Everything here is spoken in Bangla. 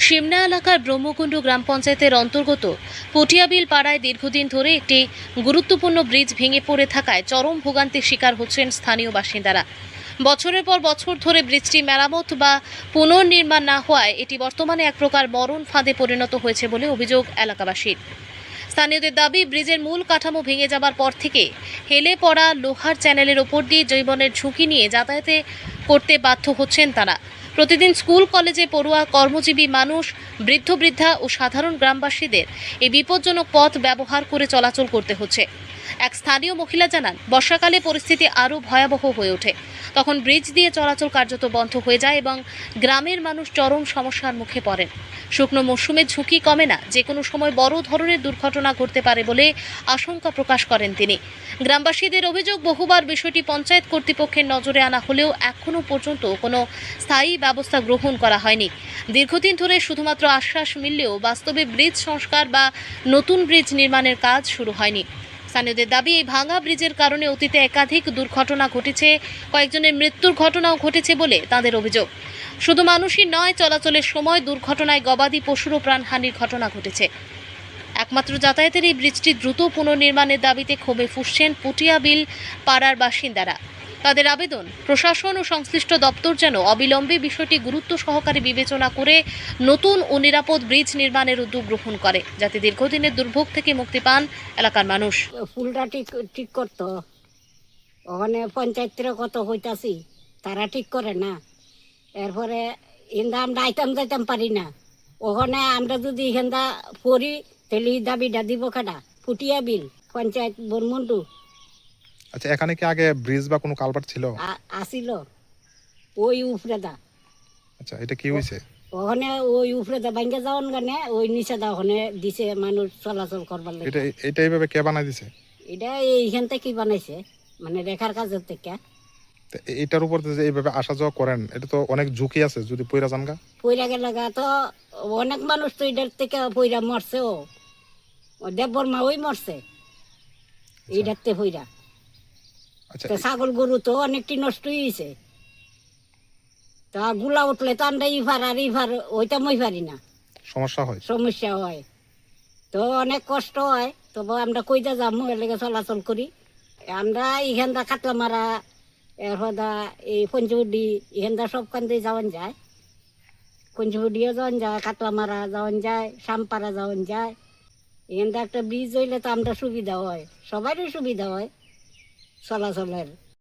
সিমনা এলাকার ব্রহ্মকুণ্ড গ্রাম পঞ্চায়েতের অন্তর্গত পটিয়াবিল পাড়ায় দীর্ঘদিন ধরে একটি গুরুত্বপূর্ণ ব্রিজ ভেঙে পড়ে থাকায় চরম ভোগান্তির শিকার হচ্ছেন স্থানীয় বাসিন্দারা। বছরের পর বছর ধরে ব্রিজটি মেরামত বা পুনর্নির্মাণ না হওয়ায় এটি বর্তমানে এক প্রকার মরণ ফাঁদে পরিণত হয়েছে বলে অভিযোগ এলাকাবাসীর। স্থানীয়দের দাবি, ব্রিজের মূল কাঠামো ভেঙে যাবার পর থেকে হেলে পড়া লোহার চ্যানেলের ওপর দিয়ে জীবনের ঝুঁকি নিয়ে যাতায়াত করতে বাধ্য হচ্ছেন তারা। প্রতিদিন স্কুল কলেজে পড়ুয়া, কর্মজীবী মানুষ, বৃদ্ধ বৃদ্ধা ও সাধারণ গ্রামবাসীদের এই বিপজ্জনক পথ ব্যবহার করে চলাচল করতে হচ্ছে। এক স্থানীয় মহিলা জানান, বর্ষাকালে পরিস্থিতি আরও ভয়াবহ হয়ে ওঠে। তখন ব্রিজ দিয়ে চলাচল কার্যত বন্ধ হয়ে যায় এবং গ্রামের মানুষ চরম সমস্যার মুখে পড়েন। শুকনো মৌসুমে ঝুঁকি কমে না, যে কোনো সময় বড় ধরনের দুর্ঘটনা ঘটতে পারে বলে আশঙ্কা প্রকাশ করেন তিনি। গ্রামবাসীদের অভিযোগ, বহুবার বিষয়টি পঞ্চায়েত কর্তৃপক্ষের নজরে আনা হলেও এখনও পর্যন্ত কোনো স্থায়ী ব্যবস্থা গ্রহণ করা হয়নি। দীর্ঘদিন ধরে শুধুমাত্র আশ্বাস মিললেও বাস্তবে ব্রিজ সংস্কার বা নতুন ব্রিজ নির্মাণের কাজ শুরু হয়নি। স্থানীয়দের দাবি, এই ভাঙা ব্রিজের কারণে অতীতে একাধিক দুর্ঘটনা ঘটেছে, কয়েকজনের মৃত্যুর ঘটনাও ঘটেছে বলে তাদের অভিযোগ। শুধু মানুষই নয়, চলাচলের সময় দুর্ঘটনায় গবাদি পশুরও প্রাণহানির ঘটনা ঘটেছে। একমাত্র যাতায়াতের এই ব্রিজটি দ্রুত পুনর্নির্মাণের দাবিতে ক্ষোভে ফুঁসছেন পটিয়াবিল পাড়ার বাসিন্দারা। তাদের আবেদন, প্রশাসন ও সংশ্লিষ্ট দপ্তর যেন অবিলম্বে বিষয়টি গুরুত্ব সহকারে বিবেচনা করে নতুন ও নিরাপদ ব্রিজ নির্মাণের উদ্যোগ গ্রহণ করে, যাতে দীর্ঘদিনের দুর্ভোগ থেকে মুক্তি পান এলাকার মানুষ। ফুলটা ঠিক ঠিক করতো, ওখানে পঞ্চায়েতের কত হইতাছি, তারা ঠিক করে না। এরপরে ইন্দা আমরা আইতাম যাইতাম পারি না। ওখানে আমরা যদি এখানটা পড়ি তাহলে দাবিটা দিব কাটা। ফুটিয়া বিল পঞ্চায়েত বনমন্ডু আচ্ছা, এখানে কি আগে ব্রিজ বা কোনো কালভার্ট ছিল? আসিল ওই উপরেদা। আচ্ছা, এটা কি হয়েছে? ওখানে ওই উপরেদা ভাঙ্গে যাওয়ান গানে ওই নিচেদা ওখানে দিছে মানুষ চলাচল করবার লাগে। এটা এইভাবে কে বানাই দিছে? এটা এইখান থেকে বানাইছে, মানে রেখার কাজের থেকে। এটার উপর যে এইভাবে আসা যাওয়া করেন, এটা তো অনেক ঝুঁকি আছে, যদি পইরা যান গা। পইরা গেলে তো অনেক মানুষ তো এটার থেকে পইরা মরছে। ও দেবর মা ওই মরছে এইটাতে পইরা। আচ্ছা, তো ছাগল গরু তো অনেকটি নষ্ট হয়েছে। তা গুলা উঠলে তো আমরা ইফার আর ইফার ওইটা মই পারি না, সমস্যা হয়। সমস্যা হয় তো অনেক কষ্ট হয়। তবে আমরা কইটা যাবো এলাকা চলাচল করি। আমরা এখানটা কাতলা মারা, এরপর এই পঞ্চবুডি এখানটা সবখান দিয়ে যাওয়ান যায়। পঞ্চবুডিও যাওয়ান যায়, কাতলা মারা যাওয়ান যায়, সামপাড়া যাওয়ান যায়। এখানটা একটা ব্রিজ হইলে তো আমরা সুবিধা হয়, সবারই সুবিধা হয় চলাচলের।